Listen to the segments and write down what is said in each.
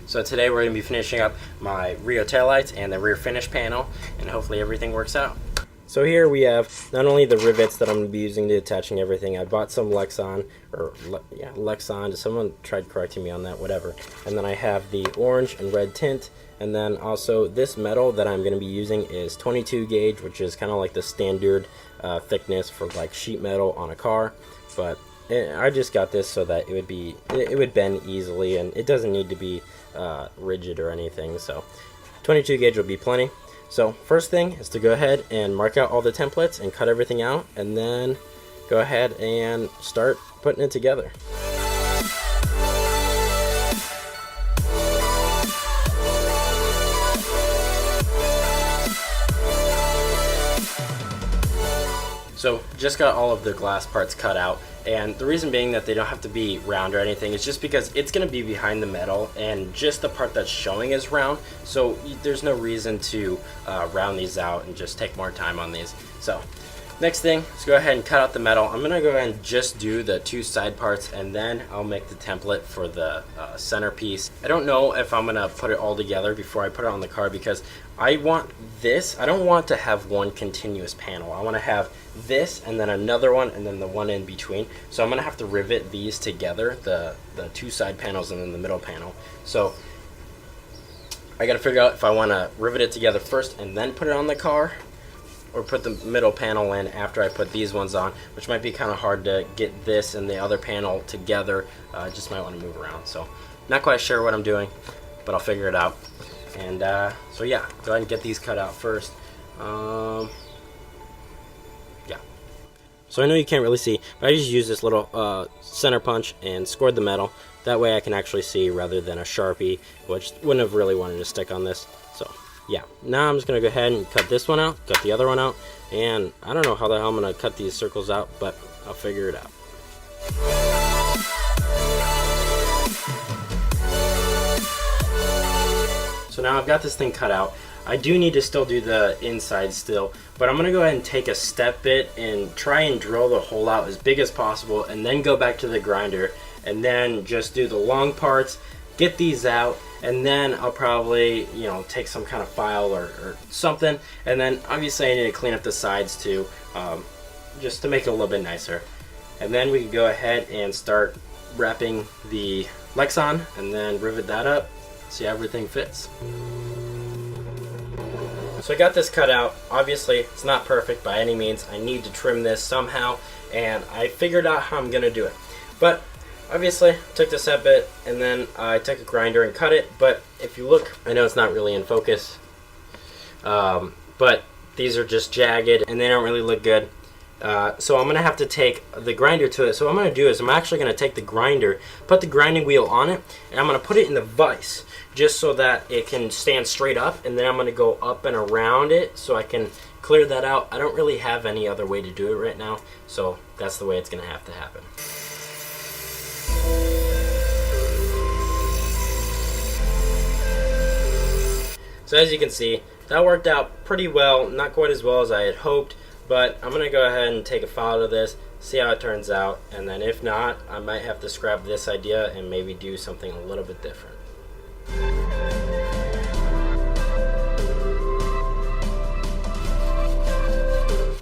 So today we're going to be finishing up my rear taillights and the rear finish panel, and hopefully everything works out. So here we have not only the rivets that I'm going to be using to attaching everything. I bought some lexan, lexan, someone tried correcting me on that, whatever. And then I have the orange and red tint, and then also this metal that I'm going to be using is 22 gauge, which is kind of like the standard thickness for like sheet metal on a car. But I just got this so that it would bend easily, and it doesn't need to be rigid or anything. So 22 gauge will be plenty. So first thing is to go ahead and mark out all the templates and cut everything out, and then go ahead and start putting it together. So just got all of the glass parts cut out, and the reason being that they don't have to be round or anything is just because it's going to be behind the metal, and just the part that's showing is round, so there's no reason to round these out and just take more time on these. So next thing is go ahead and cut out the metal. I'm going to go ahead and just do the two side parts, and then I'll make the template for the centerpiece. I don't know if I'm going to put it all together before I put it on the car, because I don't want to have one continuous panel. I want to have this and then another one and then the one in between. So I'm going to have to rivet these together, the two side panels and then the middle panel. So I got to figure out if I want to rivet it together first and then put it on the car, or put the middle panel in after I put these ones on, which might be kind of hard to get this and the other panel together. Just might want to move around. So not quite sure what I'm doing, but I'll figure it out. And so yeah, go ahead and get these cut out first. Yeah. So I know you can't really see, but I just used this little center punch and scored the metal. That way I can actually see rather than a Sharpie, which wouldn't have really wanted to stick on this. So yeah, now I'm just going to go ahead and cut this one out, cut the other one out, and I don't know how the hell I'm going to cut these circles out, but I'll figure it out. So now I've got this thing cut out. I do need to still do the inside still, but I'm going to go ahead and take a step bit and try and drill the hole out as big as possible, and then go back to the grinder, and then just do the long parts, get these out, and then I'll probably, take some kind of file or something, and then obviously I need to clean up the sides too, just to make it a little bit nicer. And then we can go ahead and start wrapping the lexan, and then rivet that up, see how everything fits. So I got this cut out. Obviously it's not perfect by any means. I need to trim this somehow, and I figured out how I'm gonna do it. But obviously I took the set bit and then I took a grinder and cut it. But if you look, I know it's not really in focus, but these are just jagged and they don't really look good. So I'm gonna have to take the grinder to it. So what I'm gonna do is I'm actually gonna take the grinder, put the grinding wheel on it, and I'm gonna put it in the vise just so that it can stand straight up, and then I'm gonna go up and around it so I can clear that out. I don't really have any other way to do it right now, so that's the way it's gonna have to happen. So as you can see, that worked out pretty well, not quite as well as I had hoped, but I'm gonna go ahead and take a file of this, see how it turns out, and then if not, I might have to scrap this idea and maybe do something a little bit different.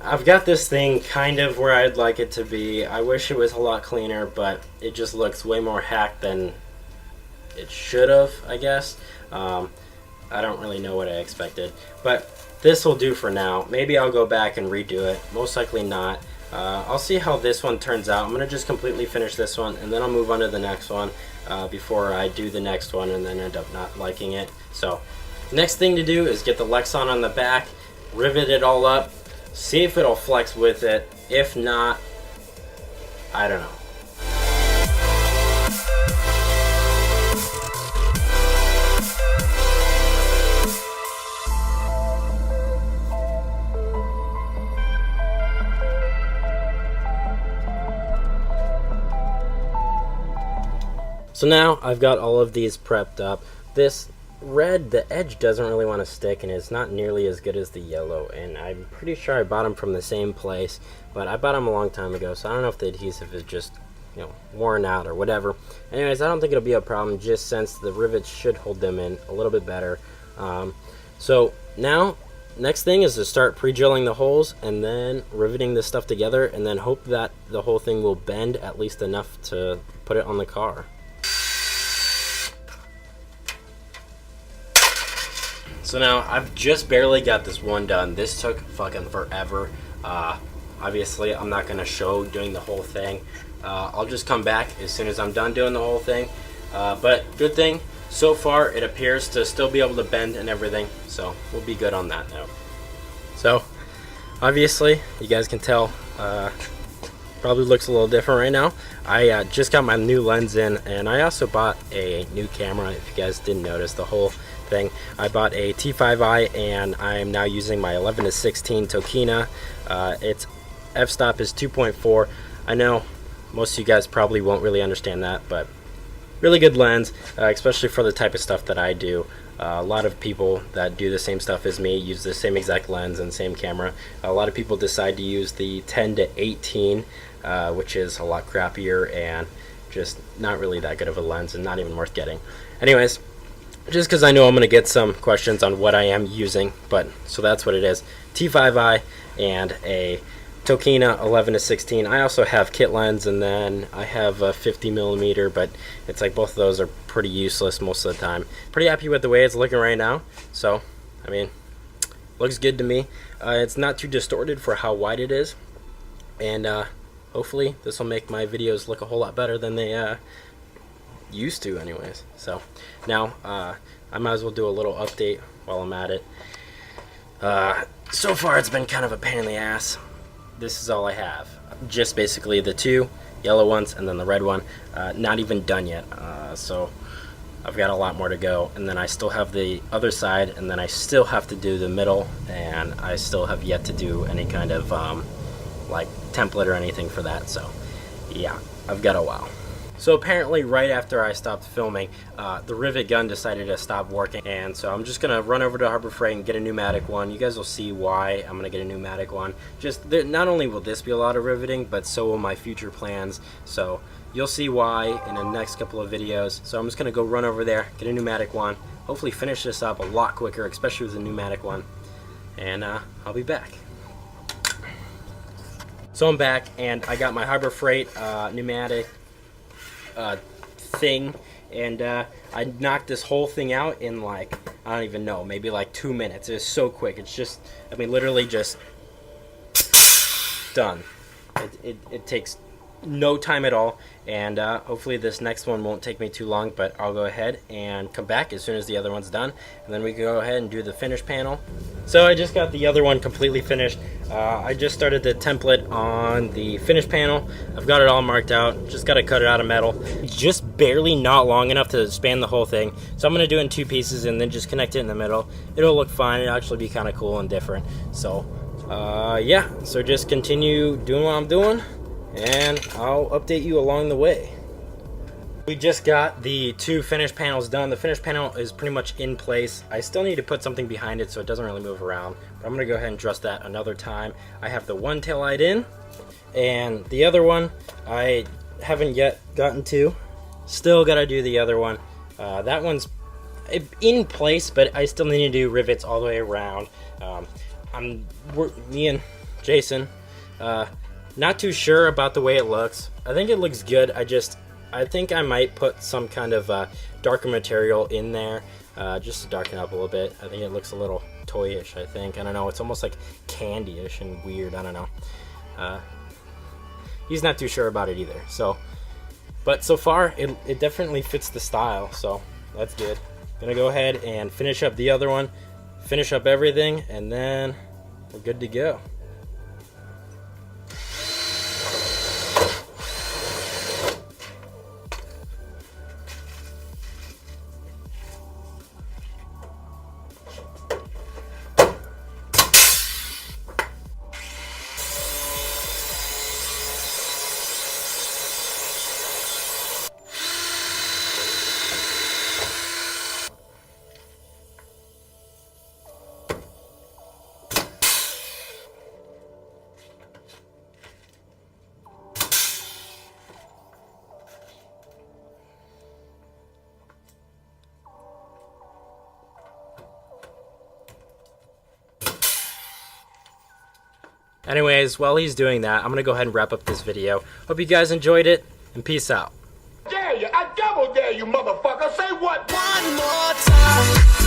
I've got this thing kind of where I'd like it to be. I wish it was a lot cleaner, but it just looks way more hacked than it should have, I guess. I don't really know what I expected, but this will do for now. Maybe I'll go back and redo it. Most likely not. I'll see how this one turns out. I'm going to just completely finish this one, and then I'll move on to the next one before I do the next one and then end up not liking it. So next thing to do is get the lexan on the back, rivet it all up, see if it'll flex with it. If not, I don't know. So now I've got all of these prepped up. This red, the edge doesn't really want to stick, and it's not nearly as good as the yellow, and I'm pretty sure I bought them from the same place, but I bought them a long time ago, so I don't know if the adhesive is just worn out or whatever. Anyways, I don't think it'll be a problem, just since the rivets should hold them in a little bit better. So now, next thing is to start pre-drilling the holes and then riveting this stuff together, and then hope that the whole thing will bend at least enough to put it on the car. So now I've just barely got this one done. This took fucking forever. Obviously I'm not gonna show doing the whole thing. I'll just come back as soon as I'm done doing the whole thing. But good thing, so far it appears to still be able to bend and everything, so we'll be good on that now. So obviously you guys can tell, probably looks a little different right now. I just got my new lens in, and I also bought a new camera. If you guys didn't notice the whole thing, I bought a T5i, and I am now using my 11-16 Tokina. Its f-stop is 2.4. I know most of you guys probably won't really understand that, but really good lens, especially for the type of stuff that I do. A lot of people that do the same stuff as me use the same exact lens and same camera. A lot of people decide to use the 10-18, which is a lot crappier and just not really that good of a lens and not even worth getting. Anyways, just because I know I'm going to get some questions on what I am using, but so that's what it is. T5i and a Tokina 11-16. I also have kit lens, and then I have a 50mm, but it's like both of those are pretty useless most of the time. Pretty happy with the way it's looking right now. So, I mean, looks good to me. It's not too distorted for how wide it is, and hopefully this will make my videos look a whole lot better than they used to anyways. So now I might as well do a little update while I'm at it. So far it's been kind of a pain in the ass. This is all I have, just basically the two yellow ones and then the red one, not even done yet. So I've got a lot more to go, and then I still have the other side, and then I still have to do the middle, and I still have yet to do any kind of like template or anything for that. So yeah, I've got a while. So apparently right after I stopped filming, the rivet gun decided to stop working, and so I'm just gonna run over to Harbor Freight and get a pneumatic one. You guys will see why I'm gonna get a pneumatic one. Just not only will this be a lot of riveting, but so will my future plans. So you'll see why in the next couple of videos. So I'm just gonna go run over there, get a pneumatic one, hopefully finish this up a lot quicker, especially with a pneumatic one, and I'll be back. So I'm back, and I got my Harbor Freight pneumatic thing, and I knocked this whole thing out in like, I don't even know, maybe like 2 minutes. It's so quick. It's just, I mean, literally just done. It takes no time at all, and hopefully this next one won't take me too long, but I'll go ahead and come back as soon as the other one's done, and then we can go ahead and do the finish panel. So I just got the other one completely finished. I just started the template on the finish panel. I've got it all marked out, just got to cut it out of metal. It's just barely not long enough to span the whole thing, so I'm going to do it in 2 pieces and then just connect it in the middle. It'll look fine. It'll actually be kind of cool and different. So yeah, so just continue doing what I'm doing, and I'll update you along the way. We just got the 2 finished panels done. The finished panel is pretty much in place. I still need to put something behind it so it doesn't really move around, but I'm gonna go ahead and address that another time. I have the one tail light in, and the other one I haven't yet gotten to. Still gotta do the other one. That one's in place, but I still need to do rivets all the way around. Me and Jason, not too sure about the way it looks. I think it looks good. I think I might put some kind of darker material in there, just to darken up a little bit. I think it looks a little toyish, I think. I don't know, it's almost like candy-ish and weird, I don't know. He's not too sure about it either. So, but so far, it definitely fits the style, so that's good. Gonna go ahead and finish up the other one, finish up everything, and then we're good to go. Anyways, while he's doing that, I'm gonna go ahead and wrap up this video. Hope you guys enjoyed it, and peace out. Dare you, I double dare you, motherfucker. Say what? One more time.